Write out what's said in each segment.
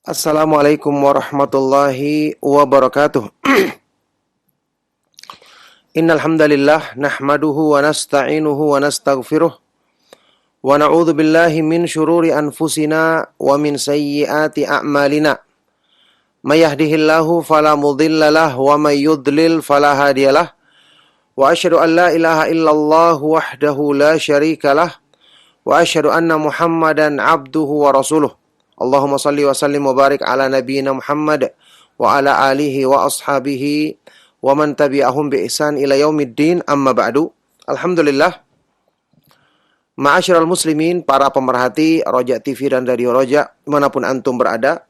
Assalamualaikum warahmatullahi wabarakatuh. Innal hamdalillah nahmaduhu wa nasta'inuhu wa nastaghfiruh wa na'udzu billahi min syururi anfusina wa min sayyiati a'malina. May yahdihillahu fala mudhillalah wa may yudlil fala hadiyalah. Wa asyhadu an la ilaha illallah wahdahu la syarikalah wa asyhadu anna Muhammadan abduhu wa rasuluh. Allahumma salli wa sallim wa barik ala nabiyyina Muhammad wa ala alihi wa ashabihi wa man tabi'ahum bi ihsan ila yaumiddin, amma ba'du. Alhamdulillah, ma'asyiral muslimin, para pemerhati Roja TV dan Radio Roja dimanapun antum berada,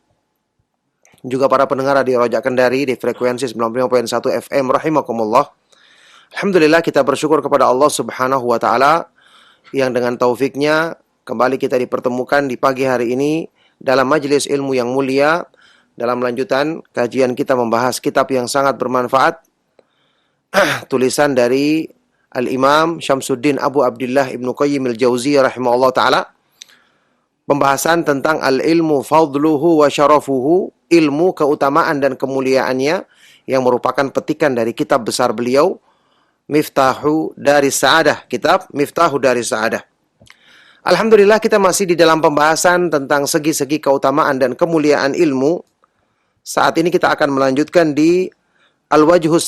juga para pendengar di Roja Kendari di frekuensi 95.1 FM rahimakumullah. Alhamdulillah, kita bersyukur kepada Allah Subhanahu wa taala yang dengan taufiknya kembali kita dipertemukan di pagi hari ini dalam majelis ilmu yang mulia, dalam lanjutan kajian kita membahas kitab yang sangat bermanfaat, tulisan dari Al-Imam Syamsuddin Abu Abdullah Ibnu Qayyim al-Jauziyah rahimahullah ta'ala. Pembahasan tentang al-ilmu fadluhu wa syarafuhu, ilmu, keutamaan dan kemuliaannya, yang merupakan petikan dari kitab besar beliau, Miftahu Daris Sa'adah, kitab Miftahu Daris Sa'adah. Alhamdulillah, kita masih di dalam pembahasan tentang segi-segi keutamaan dan kemuliaan ilmu. Saat ini kita akan melanjutkan di Al-Wajhus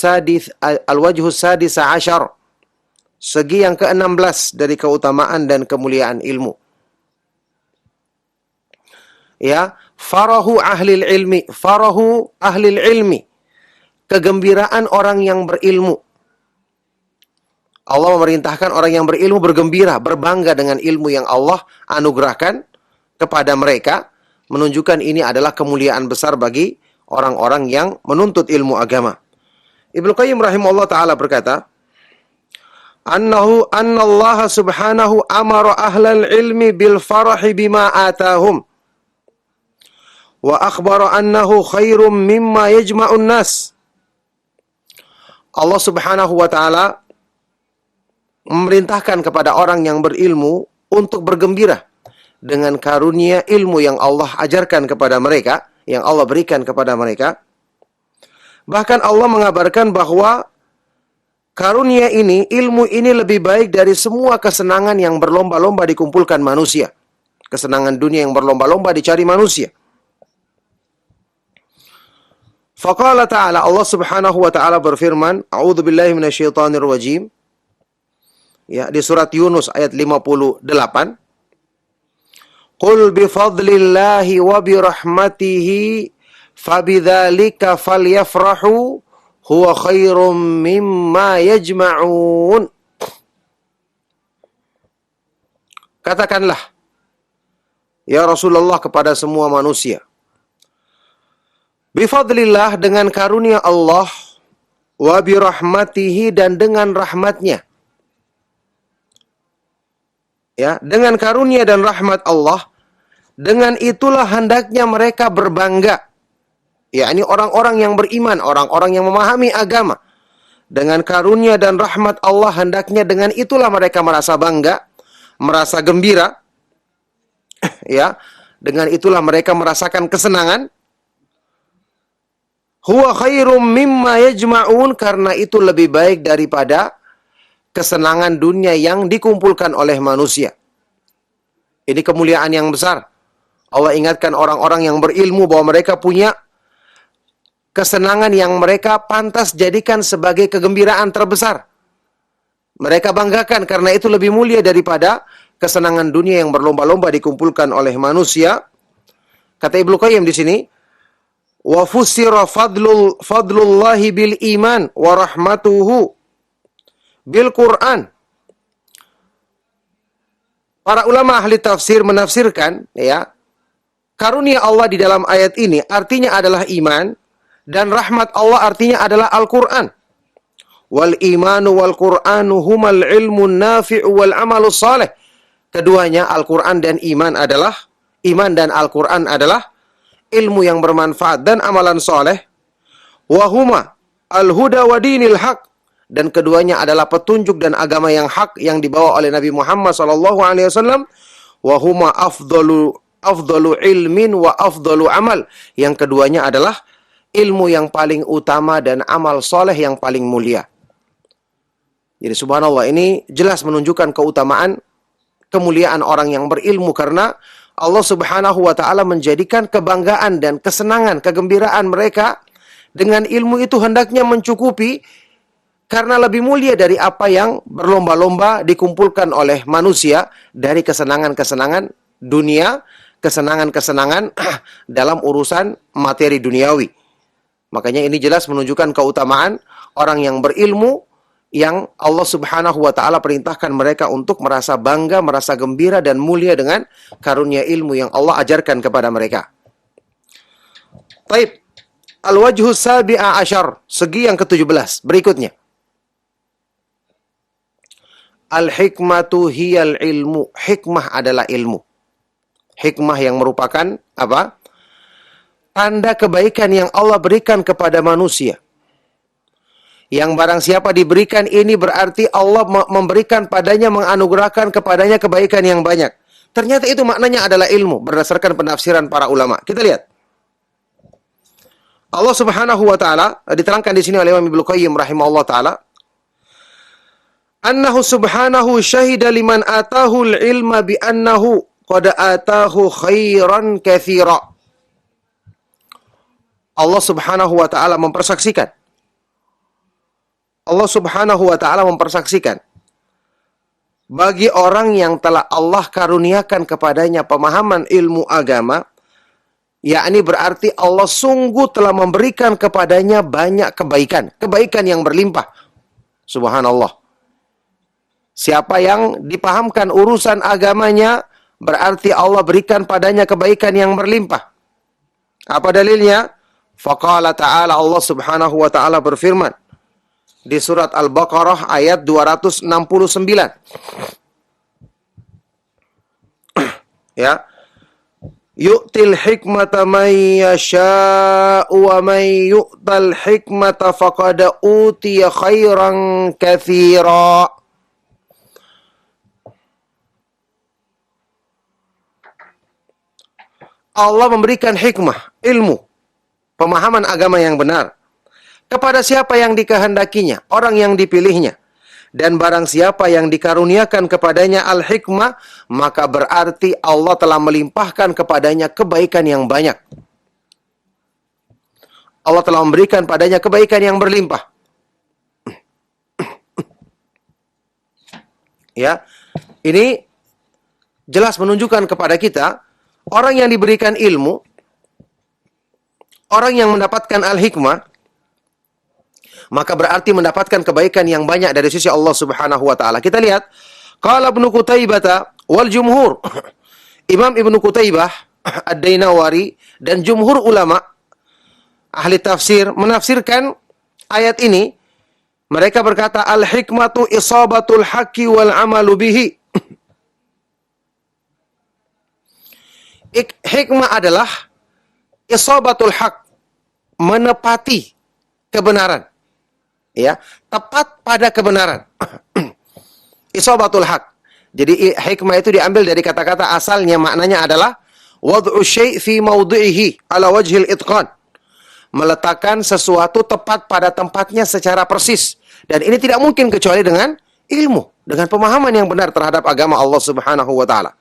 Sadis Asyar, segi yang ke-16 dari keutamaan dan kemuliaan ilmu. Ya, farahu ahlil ilmi, kegembiraan orang yang berilmu. Allah memerintahkan orang yang berilmu bergembira, berbangga dengan ilmu yang Allah anugerahkan kepada mereka, menunjukkan ini adalah kemuliaan besar bagi orang-orang yang menuntut ilmu agama. Ibnu Qayyim rahimahullah ta'ala berkata, Anna Allah subhanahu amara ahlal ilmi bil farahi bima atahum wa akhbara annahu khairum mimma yajma'un nas. Allah subhanahu wa ta'ala memerintahkan kepada orang yang berilmu untuk bergembira dengan karunia ilmu yang Allah ajarkan kepada mereka, yang Allah berikan kepada mereka. Bahkan Allah mengabarkan bahwa karunia ini, ilmu ini lebih baik dari semua kesenangan yang berlomba-lomba dikumpulkan manusia. Kesenangan dunia yang berlomba-lomba dicari manusia. Faqala ta'ala, Allah subhanahu wa ta'ala berfirman, A'udzu billahi minasyaitonir rajim. Ya, di surat Yunus ayat 58. Qul bi fadlillahi wa bi rahmatihi fabidzalika falyafrahu huwa khairum mimma yajma'un. Katakanlah, ya Rasulullah, kepada semua manusia, bi fadlillah, dengan karunia Allah, wa bi rahmatihi, dan dengan rahmatnya. Ya, dengan karunia dan rahmat Allah, dengan itulah hendaknya mereka berbangga. Ya, ini orang-orang yang beriman, orang-orang yang memahami agama. Dengan karunia dan rahmat Allah, hendaknya dengan itulah mereka merasa bangga, merasa gembira. Ya, dengan itulah mereka merasakan kesenangan. Huwa khairum mimma yajma'un, karena itu lebih baik daripada kesenangan dunia yang dikumpulkan oleh manusia. Ini kemuliaan yang besar. Allah ingatkan orang-orang yang berilmu bahwa mereka punya kesenangan yang mereka pantas jadikan sebagai kegembiraan terbesar. Mereka banggakan karena itu lebih mulia daripada kesenangan dunia yang berlomba-lomba dikumpulkan oleh manusia. Kata Ibnu Qayyim di sini, wa fusira fadlullahi bil iman wa rahmatuhu bil Quran. Para ulama ahli tafsir menafsirkan, ya, karunia Allah di dalam ayat ini artinya adalah iman, dan rahmat Allah artinya adalah Al-Quran. Wal imanu wal Quranu humal ilmu nafi'u wal amalu salih. Keduanya, Al-Quran dan iman dan Al-Quran adalah ilmu yang bermanfaat dan amalan soleh. Wahuma al-huda wa dinil haq. Dan keduanya adalah petunjuk dan agama yang hak yang dibawa oleh Nabi Muhammad SAW. Wahuma afdalu ilmin wa afdalu amal. Yang keduanya adalah ilmu yang paling utama dan amal soleh yang paling mulia. Jadi subhanallah, ini jelas menunjukkan keutamaan, kemuliaan orang yang berilmu, karena Allah subhanahu wa ta'ala menjadikan kebanggaan dan kesenangan, kegembiraan mereka dengan ilmu itu hendaknya mencukupi, karena lebih mulia dari apa yang berlomba-lomba dikumpulkan oleh manusia dari kesenangan-kesenangan dunia, kesenangan-kesenangan dalam urusan materi duniawi. Makanya ini jelas menunjukkan keutamaan orang yang berilmu, yang Allah subhanahu wa ta'ala perintahkan mereka untuk merasa bangga, merasa gembira dan mulia dengan karunia ilmu yang Allah ajarkan kepada mereka. Taib. Al-wajhu sabi'a asyar. Segi yang ke-17. Berikutnya. Al-hikmatu hiyal ilmu. Hikmah adalah ilmu. Hikmah yang merupakan apa? Tanda kebaikan yang Allah berikan kepada manusia. Yang barang siapa diberikan ini berarti Allah memberikan padanya, menganugerahkan kepadanya kebaikan yang banyak. Ternyata itu maknanya adalah ilmu berdasarkan penafsiran para ulama. Kita lihat. Allah subhanahu wa ta'ala diterangkan di sini oleh Imam Ibnu Qayyim rahimahullah ta'ala. Annahu subhanahu syahida liman atahu al-ilma bi annahu qad atahu khairan katsira. Allah subhanahu wa ta'ala mempersaksikan. Allah subhanahu wa ta'ala mempersaksikan. Bagi orang yang telah Allah karuniakan kepadanya pemahaman ilmu agama, yakni berarti Allah sungguh telah memberikan kepadanya banyak kebaikan. Kebaikan yang berlimpah. Subhanallah. Siapa yang dipahamkan urusan agamanya, berarti Allah berikan padanya kebaikan yang berlimpah. Apa dalilnya? Faqala ta'ala, Allah subhanahu wa ta'ala berfirman di surat Al-Baqarah ayat 269. Ya. Yu'til hikmata man yasha'u wa man yu'tal hikmata faqad utiya khairan katsira. Allah memberikan hikmah, ilmu, pemahaman agama yang benar kepada siapa yang dikehendakinya, orang yang dipilihnya. Dan barang siapa yang dikaruniakan kepadanya al-hikmah, maka berarti Allah telah melimpahkan kepadanya kebaikan yang banyak. Allah telah memberikan padanya kebaikan yang berlimpah. Ya, ini jelas menunjukkan kepada kita, orang yang diberikan ilmu, orang yang mendapatkan al-hikmah, maka berarti mendapatkan kebaikan yang banyak dari sisi Allah subhanahu wa ta'ala. Kita lihat, qala Ibnu Qutaibah wal jumhur. Imam Ibnu Qutaibah Ad-Dainawari dan jumhur ulama ahli tafsir menafsirkan ayat ini. Mereka berkata, al-hikmatu isabatul haqqi wal amalu bihi. Hikmah adalah isabatul haq, menepati kebenaran. Ya, tepat pada kebenaran. Isabatul haq. Jadi hikmah itu diambil dari kata-kata asalnya, maknanya adalah wad'u syai' fi mawdi'ihi ala wajhil itqan. Meletakkan sesuatu tepat pada tempatnya secara persis. Dan ini tidak mungkin kecuali dengan ilmu, dengan pemahaman yang benar terhadap agama Allah Subhanahu wa taala.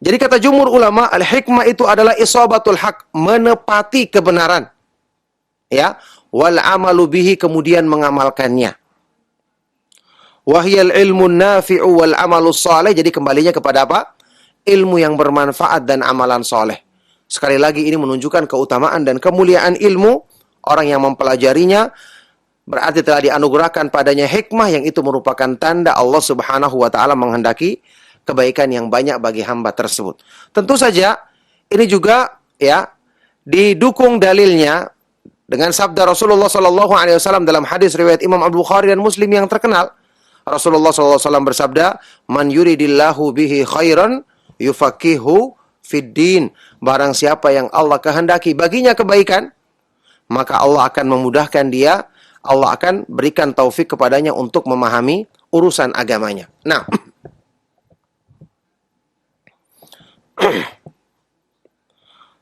Jadi kata jumhur ulama, al-hikmah itu adalah isabatul haq, menepati kebenaran. Ya, wal amalu bihi, kemudian mengamalkannya. Wahyal ilmun nafi'u wal amalus saleh. Jadi kembalinya kepada apa? Ilmu yang bermanfaat dan amalan soleh. Sekali lagi ini menunjukkan keutamaan dan kemuliaan ilmu. Orang yang mempelajarinya berarti telah dianugerahkan padanya hikmah, yang itu merupakan tanda Allah subhanahu wa ta'ala menghendaki kebaikan yang banyak bagi hamba tersebut. Tentu saja ini juga ya didukung dalilnya dengan sabda Rasulullah SAW dalam hadis riwayat Imam Al-Bukhari dan Muslim yang terkenal. Rasulullah SAW bersabda, "Man yuridillahu bihi khairan yufaqihu fid din." Barang siapa yang Allah kehendaki baginya kebaikan, maka Allah akan memudahkan dia, Allah akan berikan taufik kepadanya untuk memahami urusan agamanya. Nah,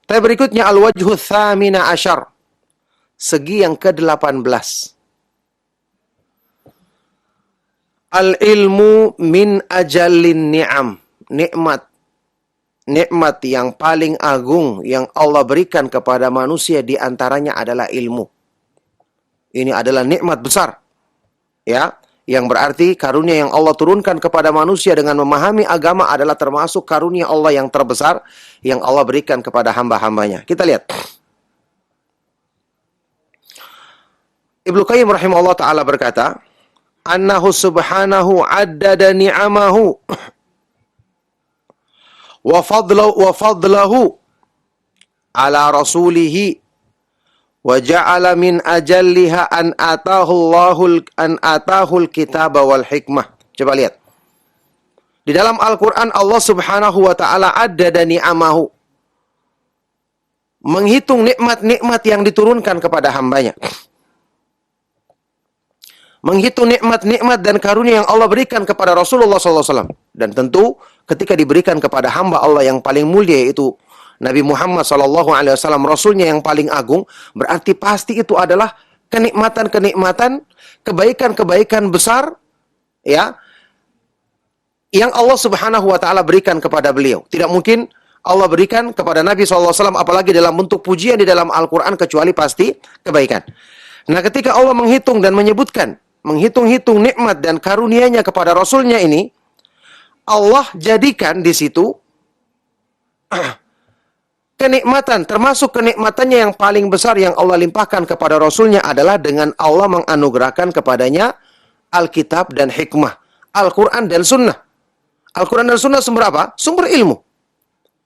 Tapi berikutnya al-wajhu tsamina asyar. Segi yang ke-18. Al-ilmu min ajallin ni'am. Nikmat yang paling agung yang Allah berikan kepada manusia di antaranya adalah ilmu. Ini adalah nikmat besar. Ya, yang berarti karunia yang Allah turunkan kepada manusia dengan memahami agama adalah termasuk karunia Allah yang terbesar yang Allah berikan kepada hamba-hambanya. Kita lihat. Ibnu Qayyim rahimahullah ta'ala berkata, annahu subhanahu addada ni'amahu wa fadlahu ala rasulihi wa ja'ala min ajalliha an atahul kitaba wal hikmah. Coba lihat. Di dalam Al-Quran Allah subhanahu wa ta'ala addada ni'amahu. Menghitung nikmat-nikmat yang diturunkan kepada hambanya. Menghitung nikmat-nikmat dan karunia yang Allah berikan kepada Rasulullah SAW. Dan tentu ketika diberikan kepada hamba Allah yang paling mulia, yaitu Nabi Muhammad SAW, Rasulnya yang paling agung, berarti pasti itu adalah kenikmatan-kenikmatan, kebaikan-kebaikan besar, ya, yang Allah Subhanahu wa Ta'ala berikan kepada beliau. Tidak mungkin Allah berikan kepada Nabi SAW, apalagi dalam bentuk pujian di dalam Al-Quran, kecuali pasti kebaikan. Nah, ketika Allah menghitung dan menyebutkan, menghitung-hitung nikmat dan karunia-Nya kepada Rasulnya ini, Allah jadikan di situ kenikmatan, termasuk kenikmatannya yang paling besar yang Allah limpahkan kepada Rasulnya adalah dengan Allah menganugerahkan kepadanya Alkitab dan hikmah, Al-Quran dan Sunnah. Al-Quran dan Sunnah sumber apa? Sumber ilmu.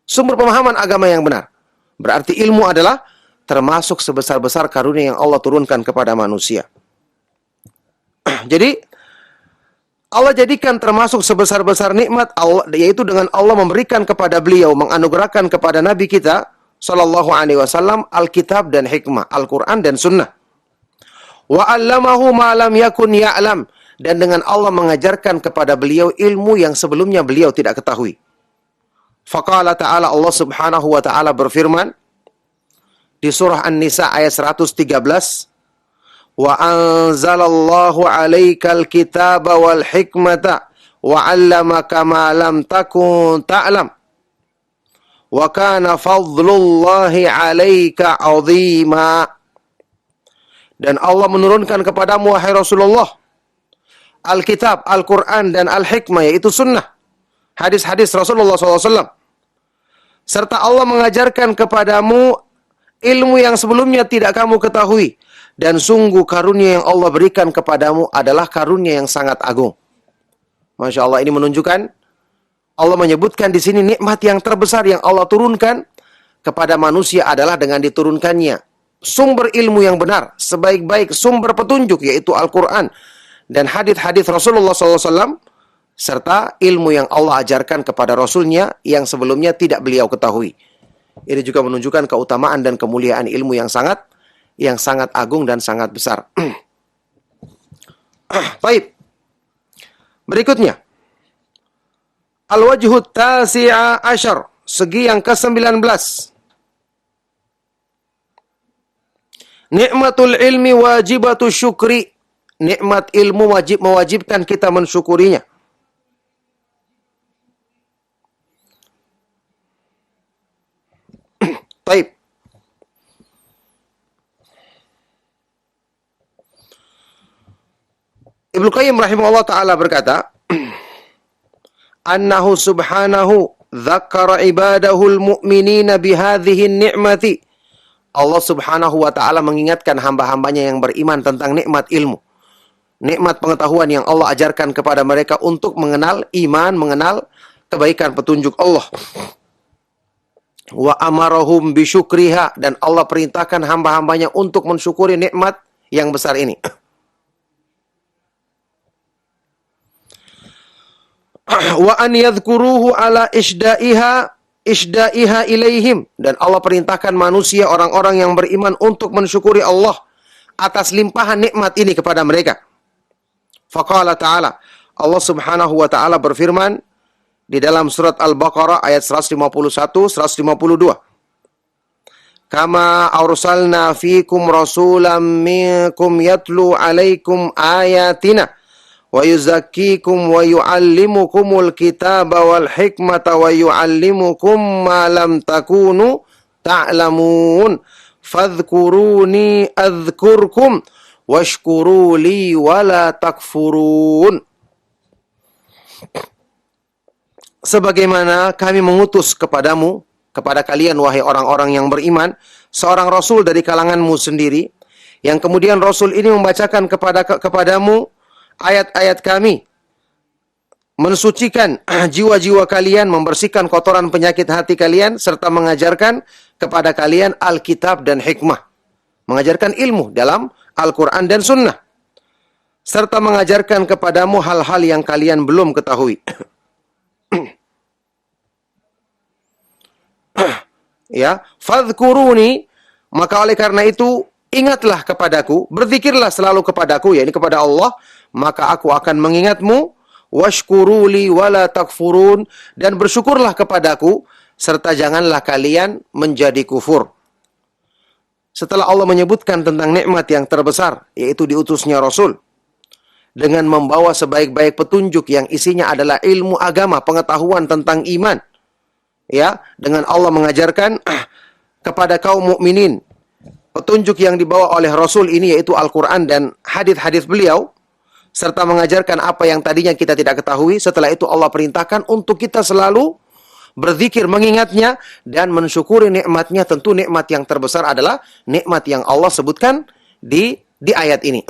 Sumber pemahaman agama yang benar. Berarti ilmu adalah termasuk sebesar-besar karunia yang Allah turunkan kepada manusia. Jadi, Allah jadikan termasuk sebesar-besar nikmat Allah, yaitu dengan Allah memberikan kepada beliau, menganugerahkan kepada Nabi kita sallallahu alaihi wasallam Alkitab dan hikmah, Al-Quran dan Sunnah. Wa 'allamahu ma lam yakun ya'lam, dan dengan Allah mengajarkan kepada beliau ilmu yang sebelumnya beliau tidak ketahui. Faqala ta'ala, Allah Subhanahu wa ta'ala berfirman di surah An-Nisa ayat 113, wa anzalallahu 'alaikal kitaba wal hikmata wa 'allamaka ma lam takun ta'lam wa kana fadlullahi 'alaika 'azima. Dan Allah menurunkan kepadamu wahai Rasulullah Alkitab, Al-Quran dan Al-Hikmah, yaitu sunnah, hadis-hadis Rasulullah SAW. Serta Allah mengajarkan kepadamu ilmu yang sebelumnya tidak kamu ketahui. Dan sungguh karunia yang Allah berikan kepadamu adalah karunia yang sangat agung. Masya Allah, ini menunjukkan Allah menyebutkan di sini nikmat yang terbesar yang Allah turunkan kepada manusia adalah dengan diturunkannya sumber ilmu yang benar, sebaik-baik sumber petunjuk, yaitu Al-Quran dan hadis-hadis Rasulullah SAW, serta ilmu yang Allah ajarkan kepada Rasulnya yang sebelumnya tidak beliau ketahui. Ini juga menunjukkan keutamaan dan kemuliaan ilmu yang sangat agung dan sangat besar. Baik. Berikutnya. Al-wajhu tasi'a asyar. Segi yang ke-19. Nikmatul ilmi wajibatu syukri. Nikmat ilmu mewajibkan kita mensyukurinya. Baik. Ibnu Qayyim rahimahullah ta'ala berkata, annahu subhanahu dzakara ibadahul mu'minina bihadhihi ni'mati. Allah subhanahu wa ta'ala mengingatkan hamba-hambanya yang beriman tentang nikmat ilmu. Nikmat pengetahuan yang Allah ajarkan kepada mereka untuk mengenal iman, mengenal kebaikan petunjuk Allah. Wa amarahum bisyukriha, dan Allah perintahkan hamba-hambanya untuk mensyukuri nikmat yang besar ini. Wa an yadhkuruhu ala isda'iha ilaihim, dan Allah perintahkan manusia, orang-orang yang beriman, untuk mensyukuri Allah atas limpahan nikmat ini kepada mereka. Faqala ta'ala, Allah subhanahu wa ta'ala berfirman di dalam surat Al-Baqarah ayat 151, 152. kama arsalna fikum rasulam minkum yatlu alaikum ayatina wa yuzakkikum wa yuallimukumul kitaba wal hikmata wa yuallimukum ma lam takunu ta'lamun fadhkuruni adzkurkum washkuru li wala takfurun. Sebagaimana kami mengutus kepadamu, kepada kalian wahai orang-orang yang beriman, seorang rasul dari kalanganmu sendiri, yang kemudian rasul ini membacakan kepadamu ayat-ayat kami, mensucikan jiwa-jiwa kalian, membersihkan kotoran penyakit hati kalian, serta mengajarkan kepada kalian Alkitab dan hikmah, mengajarkan ilmu dalam Al-Quran dan Sunnah, serta mengajarkan kepadamu hal-hal yang kalian belum ketahui. Ya, fadhkuruni, maka oleh karena itu ingatlah kepadaku, berzikirlah selalu kepadaku, yakni kepada Allah, maka aku akan mengingatmu. Washkuruli wala takfurun, dan bersyukurlah kepadaku serta janganlah kalian menjadi kufur. Setelah Allah menyebutkan tentang nikmat yang terbesar, yaitu diutusnya Rasul dengan membawa sebaik-baik petunjuk yang isinya adalah ilmu agama, pengetahuan tentang iman, ya, dengan Allah mengajarkan kepada kaum mukminin petunjuk yang dibawa oleh Rasul ini, yaitu Al-Quran dan hadis-hadis beliau, serta mengajarkan apa yang tadinya kita tidak ketahui. Setelah itu Allah perintahkan untuk kita selalu berzikir, mengingatnya, dan mensyukuri nikmatnya. Tentu nikmat yang terbesar adalah nikmat yang Allah sebutkan di ayat ini.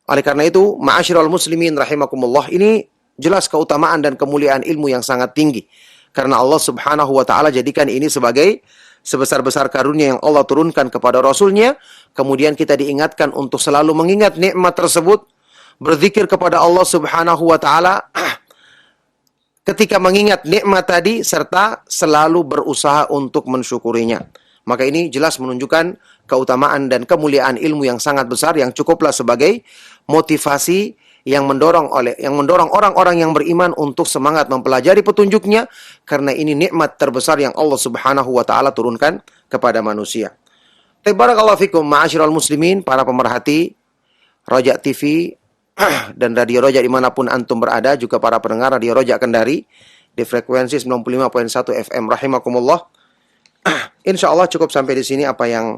Oleh karena itu, ma'asyiral muslimin rahimakumullah, ini jelas keutamaan dan kemuliaan ilmu yang sangat tinggi. Karena Allah subhanahu wa ta'ala jadikan ini sebagai sebesar-besar karunia yang Allah turunkan kepada Rasulnya. Kemudian kita diingatkan untuk selalu mengingat nikmat tersebut, berzikir kepada Allah subhanahu wa ta'ala ketika mengingat nikmat tadi, serta selalu berusaha untuk mensyukurinya. Maka ini jelas menunjukkan keutamaan dan kemuliaan ilmu yang sangat besar, yang cukuplah sebagai motivasi yang mendorong orang-orang yang beriman untuk semangat mempelajari petunjuknya, karena ini nikmat terbesar yang Allah subhanahu wa ta'ala turunkan kepada manusia. Barakallahu fikum ma'asyiral muslimin, para pemerhati Roja TV dan Radio Roja dimanapun antum berada, juga para pendengar Radio Roja Kendari di frekuensi 95.1 FM rahimakumullah. Insya Allah cukup sampai di sini apa yang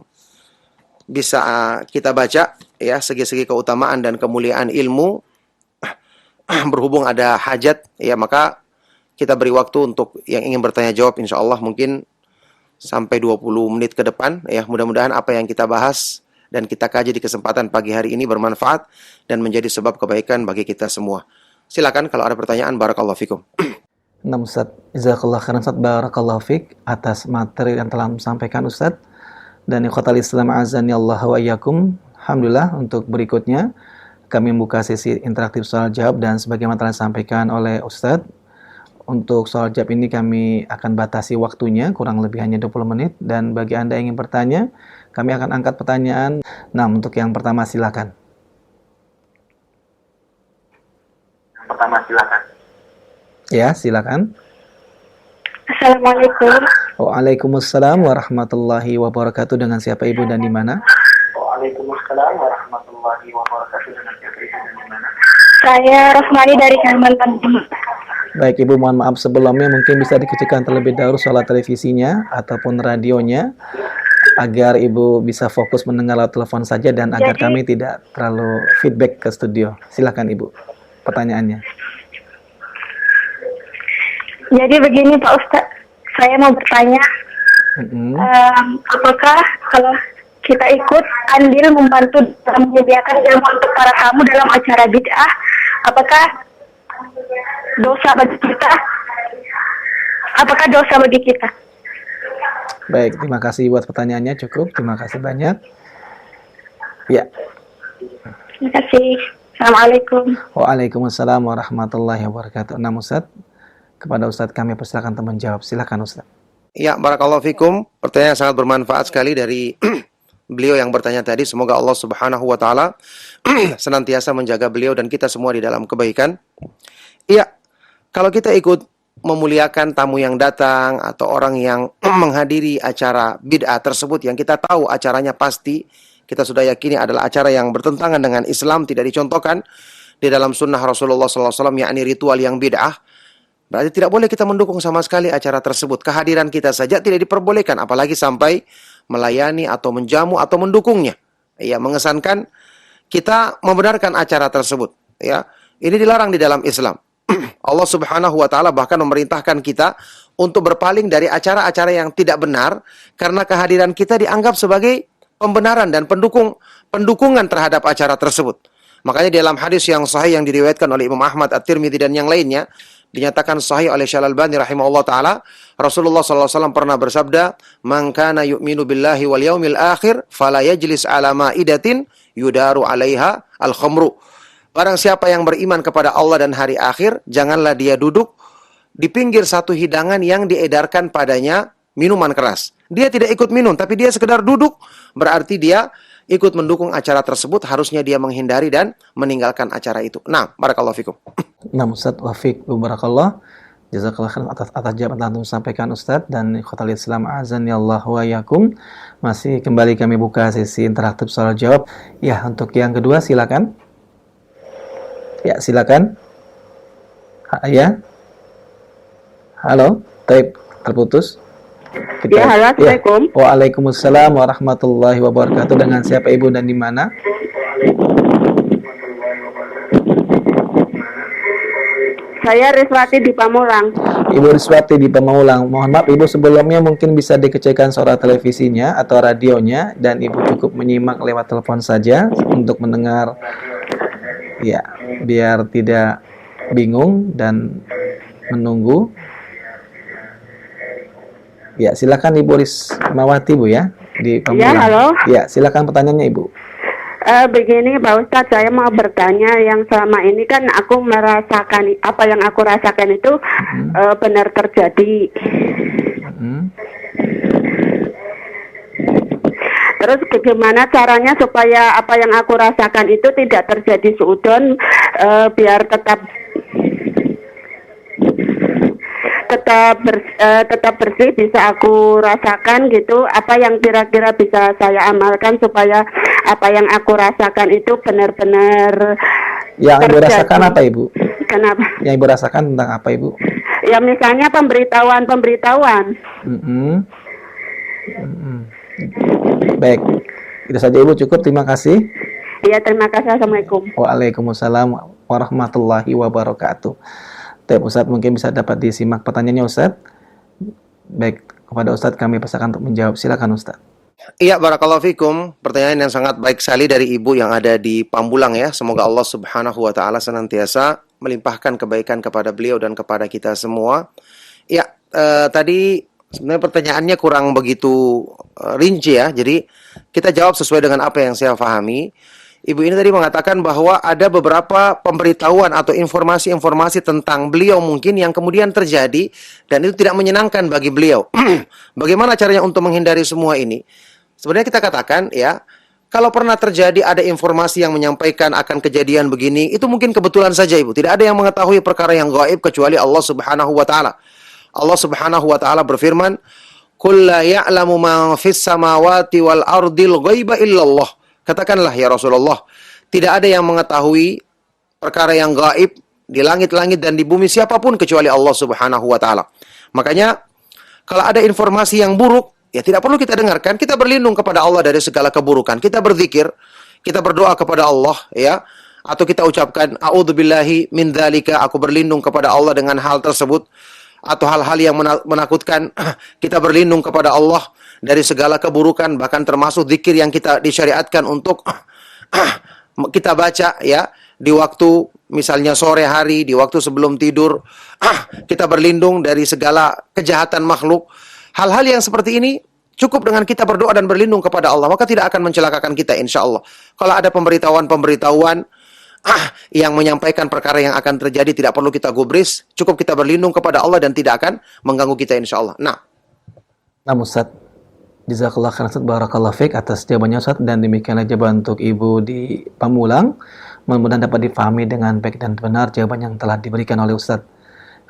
bisa kita baca, ya, segi-segi keutamaan dan kemuliaan ilmu. Berhubung ada hajat, ya, maka kita beri waktu untuk yang ingin bertanya jawab, insya Allah mungkin sampai 20 menit ke depan, ya. Mudah-mudahan apa yang kita bahas dan kita kaji di kesempatan pagi hari ini bermanfaat dan menjadi sebab kebaikan bagi kita semua. Silakan kalau ada pertanyaan. Barakallahu fikum. Nah, Ustaz, jazakallah khairan Ustaz, barakallahu fik atas materi yang telah disampaikan Ustaz. Dan ikhwatal Islam azani Allah wa iyyakum. Alhamdulillah, untuk berikutnya kami membuka sesi interaktif soal jawab, dan sebagaimana telah disampaikan oleh Ustaz, untuk soal jawab ini kami akan batasi waktunya kurang lebih hanya 20 menit, dan bagi Anda yang ingin bertanya, kami akan angkat pertanyaan. Nah, untuk yang pertama silakan. Ya, silakan. Assalamualaikum. Waalaikumsalam warahmatullahi wabarakatuh. Dengan siapa Ibu dan di mana? Waalaikumsalam warahmatullahi wabarakatuh. Dengan siapa Ibu dan di mana? Saya Rosmani dari Kalimantan Timur. Baik Ibu, mohon maaf sebelumnya mungkin bisa dikecilkan terlebih dahulu suara televisinya ataupun radionya, agar Ibu bisa fokus mendengar lewat telepon saja dan agar kami tidak terlalu feedback ke studio. Silakan Ibu, pertanyaannya. Jadi begini Pak Ustadz, saya mau bertanya, apakah kalau kita ikut andil membantu dalam menyediakan jamu untuk para tamu dalam acara bid'ah, apakah dosa bagi kita? Apakah dosa bagi kita? Baik, terima kasih buat pertanyaannya, cukup. Terima kasih banyak. Ya. Terima kasih. Assalamualaikum. Waalaikumsalam warahmatullahi wabarakatuh. Nah, Ustaz, kepada Ustaz kami persilakan untuk menjawab. Silakan Ustaz. Ya, barakallahu fikum. Pertanyaan sangat bermanfaat sekali dari beliau yang bertanya tadi. Semoga Allah subhanahu wa ta'ala senantiasa menjaga beliau dan kita semua di dalam kebaikan. Iya, kalau kita ikut memuliakan tamu yang datang atau orang yang menghadiri acara bid'ah tersebut yang kita tahu acaranya pasti kita sudah yakini adalah acara yang bertentangan dengan Islam, tidak dicontohkan di dalam sunnah Rasulullah SAW, yakni ritual yang bid'ah. Berarti tidak boleh kita mendukung sama sekali acara tersebut. Kehadiran kita saja tidak diperbolehkan, apalagi sampai melayani atau menjamu atau mendukungnya. Ya, mengesankan kita membenarkan acara tersebut. Ya, ini dilarang di dalam Islam. Allah Subhanahu wa taala bahkan memerintahkan kita untuk berpaling dari acara-acara yang tidak benar karena kehadiran kita dianggap sebagai pembenaran dan pendukungan terhadap acara tersebut. Makanya dalam hadis yang sahih yang diriwayatkan oleh Imam Ahmad, At-Tirmidzi dan yang lainnya, dinyatakan sahih oleh Syekh Al-Albani rahimahullah taala, Rasulullah sallallahu alaihi wasallam pernah bersabda, "Man kana yu'minu billahi wal yaumil akhir fala yajlis ala ma'idatin yudaru 'alaiha al-khamru." Barang siapa yang beriman kepada Allah dan hari akhir, janganlah dia duduk di pinggir satu hidangan yang diedarkan padanya minuman keras. Dia tidak ikut minum, tapi dia sekedar duduk, berarti dia ikut mendukung acara tersebut, harusnya dia menghindari dan meninggalkan acara itu. Nah, barakallahu fikum. Nah, Ustaz Wafiq barakallah. Jazakallah khairan atas jawaban yang antum sampaikan Ustaz, dan ikhwatal Islam azani Allah wa yakum. Masih kembali kami buka sesi interaktif soal jawab. Ya, untuk yang kedua silakan. Ya, silakan. Ya. Halo, terputus. Ya, halo, Assalamualaikum. Ya. Waalaikumsalam warahmatullahi wabarakatuh. Dengan siapa Ibu dan di mana? Saya Riswati di Pamulang. Ibu Riswati di Pamulang. Mohon maaf Ibu, sebelumnya mungkin bisa dikecilkan suara televisinya atau radionya dan Ibu cukup menyimak lewat telepon saja untuk mendengar, ya, biar tidak bingung dan menunggu. Ya, silakan Ibu Rismawati Bu ya di Pamulang. Ya, halo. Ya, silakan pertanyaannya Ibu. Begini Pak Ustadz, saya mau bertanya, yang selama ini kan aku merasakan apa yang aku rasakan itu benar terjadi. Terus bagaimana caranya supaya apa yang aku rasakan itu tidak terjadi suudon, biar tetap bersih bisa aku rasakan gitu. Apa yang kira-kira bisa saya amalkan supaya apa yang aku rasakan itu benar-benar yang Ibu rasakan apa Ibu? Kenapa? Yang Ibu rasakan tentang apa Ibu? Ya misalnya pemberitahuan. Baik, itu saja Ibu, cukup, terima kasih. Iya, terima kasih. Assalamualaikum. Waalaikumsalam warahmatullahi wabarakatuh. Baik, Ustadz, mungkin bisa dapat disimak pertanyaannya Ustadz. Baik, kepada Ustadz kami persilakan untuk menjawab. Silakan Ustadz. Iya, barakallahu fikum. Pertanyaan yang sangat baik sekali dari Ibu yang ada di Pamulang ya. Semoga Allah Subhanahu wa taala senantiasa melimpahkan kebaikan kepada beliau dan kepada kita semua. Ya, tadi sebenarnya pertanyaannya kurang begitu rinci ya. Jadi kita jawab sesuai dengan apa yang saya pahami. Ibu ini tadi mengatakan bahwa ada beberapa pemberitahuan atau informasi-informasi tentang beliau mungkin yang kemudian terjadi dan itu tidak menyenangkan bagi beliau. Bagaimana caranya untuk menghindari semua ini? Sebenarnya kita katakan ya, kalau pernah terjadi ada informasi yang menyampaikan akan kejadian begini, itu mungkin kebetulan saja Ibu. Tidak ada yang mengetahui perkara yang gaib kecuali Allah Subhanahu wa taala. Allah Subhanahu wa taala berfirman, "Qul la ya'lamu man fis samawati wal ardil ghaiba illallah." Katakanlah ya Rasulullah, tidak ada yang mengetahui perkara yang gaib di langit-langit dan di bumi siapapun kecuali Allah Subhanahu wa taala. Makanya kalau ada informasi yang buruk, ya tidak perlu kita dengarkan, kita berlindung kepada Allah dari segala keburukan. Kita berzikir, kita berdoa kepada Allah ya, atau kita ucapkan a'udzubillahi min dzalika, aku berlindung kepada Allah dengan hal tersebut. Atau hal-hal yang menakutkan, kita berlindung kepada Allah dari segala keburukan, bahkan termasuk zikir yang kita disyariatkan untuk kita baca ya di waktu misalnya sore hari, di waktu sebelum tidur, kita berlindung dari segala kejahatan makhluk. Hal-hal yang seperti ini cukup dengan kita berdoa dan berlindung kepada Allah, maka tidak akan mencelakakan kita insya Allah. Kalau ada pemberitahuan yang menyampaikan perkara yang akan terjadi, tidak perlu kita gubris, cukup kita berlindung kepada Allah dan tidak akan mengganggu kita insya Allah. Nah, Ustaz, jazakallah khairan Ustaz, barakallahu fiik atas jawabannya Ustaz, dan demikianlah jawaban untuk Ibu di Pamulang. Mudah-mudahan dapat difahami dengan baik dan benar jawaban yang telah diberikan oleh Ustaz.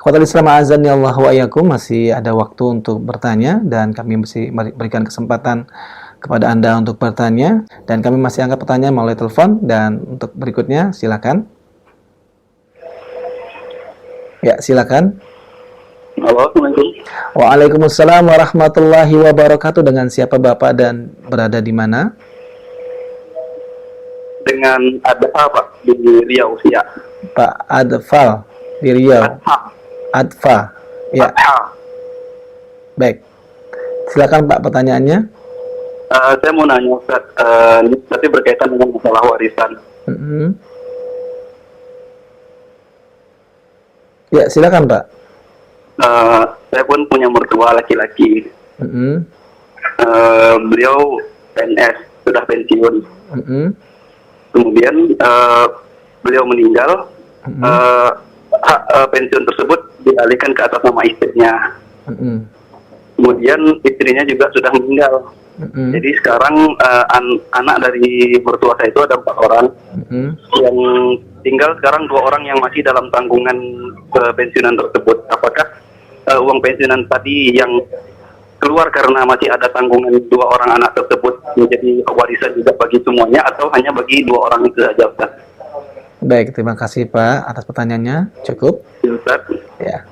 Ikhwatal Islam azan ya Allah wa iyyakum, masih ada waktu untuk bertanya dan kami masih berikan kesempatan kepada Anda untuk bertanya dan kami masih angkat pertanyaan melalui telepon. Dan untuk berikutnya silakan. Ya, silakan. Halo, Assalamualaikum. Waalaikumsalam warahmatullahi wabarakatuh. Dengan siapa Bapak dan berada di mana? Dengan ada apa di Riau ya? Pak Adfal di Riau. Adfa. Ya, baik. Silakan Pak pertanyaannya. Saya mau nanya Ustaz, ini tapi berkaitan dengan masalah warisan. Ya, silakan Pak. Saya pun punya mertua laki-laki. Beliau PNS, sudah pensiun. Kemudian beliau meninggal. Hak pensiun tersebut dialihkan ke atas nama istrinya. Kemudian istrinya juga sudah meninggal. Jadi sekarang anak dari mertua saya itu ada 4 orang. Yang tinggal sekarang 2 orang yang masih dalam tanggungan pensiunan tersebut. Apakah uang pensiunan tadi yang keluar karena masih ada tanggungan 2 orang anak tersebut menjadi warisan juga bagi semuanya atau hanya bagi 2 orang itu saja, Ustaz? Baik, terima kasih Pak atas pertanyaannya. Cukup? Ya, Ustaz. Ya.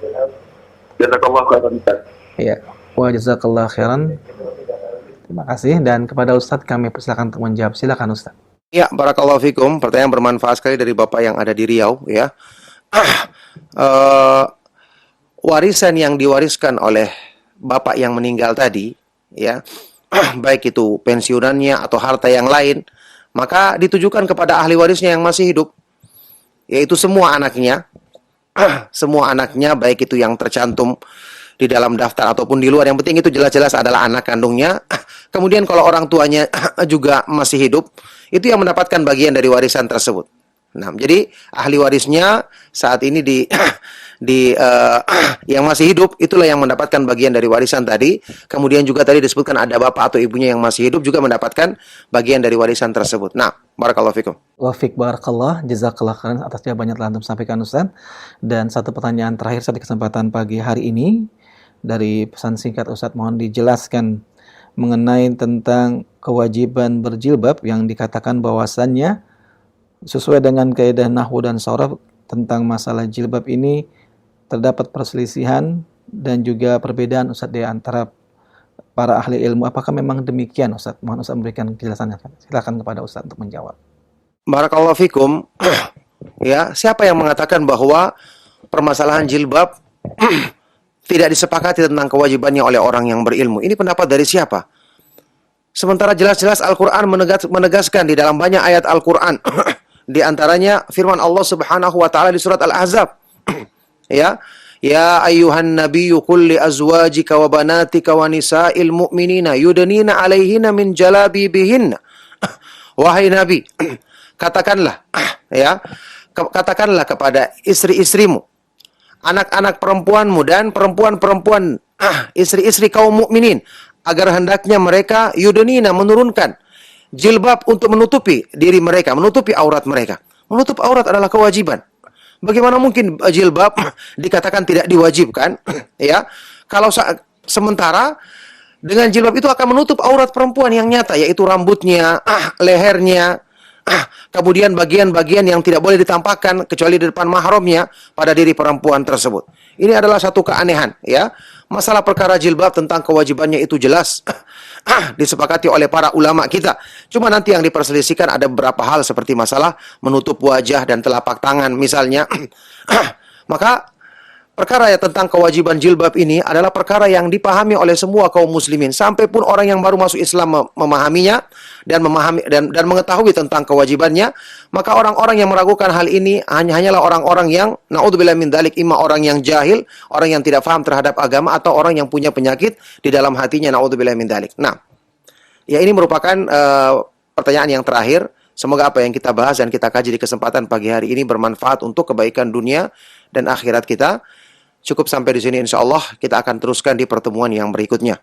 Jazakallah khairan, Ustaz. Ya. Wa jazakallah khairan. Terima kasih, dan kepada Ustadz kami persilakan untuk menjawab. Silakan Ustadz. Ya, barakallahu fikum. Pertanyaan bermanfaat sekali dari Bapak yang ada di Riau, ya. Warisan yang diwariskan oleh Bapak yang meninggal tadi, ya, baik itu pensiunannya atau harta yang lain, maka ditujukan kepada ahli warisnya yang masih hidup, yaitu semua anaknya. Semua anaknya, baik itu yang tercantum di dalam daftar ataupun di luar, yang penting itu jelas-jelas adalah anak kandungnya. Kemudian kalau orang tuanya juga masih hidup, itu yang mendapatkan bagian dari warisan tersebut. Nah, jadi ahli warisnya saat ini yang masih hidup, itulah yang mendapatkan bagian dari warisan tadi. Kemudian juga tadi disebutkan ada bapak atau ibunya yang masih hidup juga mendapatkan bagian dari warisan tersebut. Nah, barakallahu fikum. Wa fiik barakallah, jazakallah khairan atas jawabannya telah antum sampaikan Ustaz. Dan satu pertanyaan terakhir saat di kesempatan pagi hari ini dari pesan singkat Ustaz, mohon dijelaskan mengenai tentang kewajiban berjilbab yang dikatakan bahwasannya sesuai dengan kaidah nahwu dan sharaf tentang masalah jilbab ini terdapat perselisihan dan juga perbedaan Ustaz di antara para ahli ilmu. Apakah memang demikian Ustaz? Mohon Ustaz memberikan kejelasannya. Silakan kepada Ustaz untuk menjawab. Barakallahu fikum. Ya, siapa yang mengatakan bahwa permasalahan jilbab tidak disepakati tentang kewajibannya oleh orang yang berilmu? Ini pendapat dari siapa? Sementara jelas-jelas Al-Quran menegaskan di dalam banyak ayat Al-Quran. Di antaranya firman Allah Subhanahu wa taala di surat Al-Ahzab. Ya, ya ayyuhan nabiyyu qul li azwajika wa banatika wa nisa'il mu'minina yudnina 'alaihinna min jalabibihinna. Wahai Nabi, katakanlah katakanlah kepada istri-istrimu, anak-anak perempuanmu dan perempuan-perempuan istri-istri kaum mukminin agar hendaknya mereka yudnina menurunkan jilbab untuk menutupi diri mereka, menutupi aurat mereka. Menutup aurat adalah kewajiban. Bagaimana mungkin jilbab dikatakan tidak diwajibkan? Ya, kalau sementara dengan jilbab itu akan menutup aurat perempuan yang nyata, yaitu rambutnya, lehernya, kemudian bagian-bagian yang tidak boleh ditampakkan kecuali di depan mahramnya pada diri perempuan tersebut. Ini adalah satu keanehan, ya. Masalah perkara jilbab tentang kewajibannya itu jelas disepakati oleh para ulama kita. Cuma nanti yang diperselisihkan ada beberapa hal seperti masalah menutup wajah dan telapak tangan misalnya. Maka perkara ya tentang kewajiban jilbab ini adalah perkara yang dipahami oleh semua kaum muslimin, sampai pun orang yang baru masuk Islam memahaminya dan mengetahui tentang kewajibannya. Maka orang-orang yang meragukan hal ini hanyalah orang-orang yang naudzubillah min dzalik, imma orang yang jahil, orang yang tidak paham terhadap agama, atau orang yang punya penyakit di dalam hatinya, naudzubillah min dzalik. Nah, ya ini merupakan pertanyaan yang terakhir. Semoga apa yang kita bahas dan kita kaji di kesempatan pagi hari ini bermanfaat untuk kebaikan dunia dan akhirat kita. Cukup sampai di sini, insya Allah kita akan teruskan di pertemuan yang berikutnya.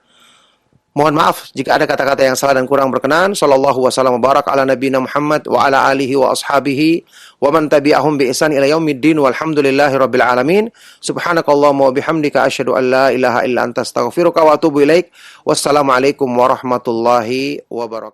Mohon maaf jika ada kata-kata yang salah dan kurang berkenan. Sallallahu wasallam barak ala nabiyina Muhammad wa ala alihi wa ashabihi wa man tabi'ahum bi ihsan ila yaumiddin walhamdulillahi rabbil alamin. Subhanakallahumma wa bihamdika asyhadu an la ilaha illa anta astaghfiruka wa atubu ilaik. Wassalamualaikum warahmatullahi wabarakatuh.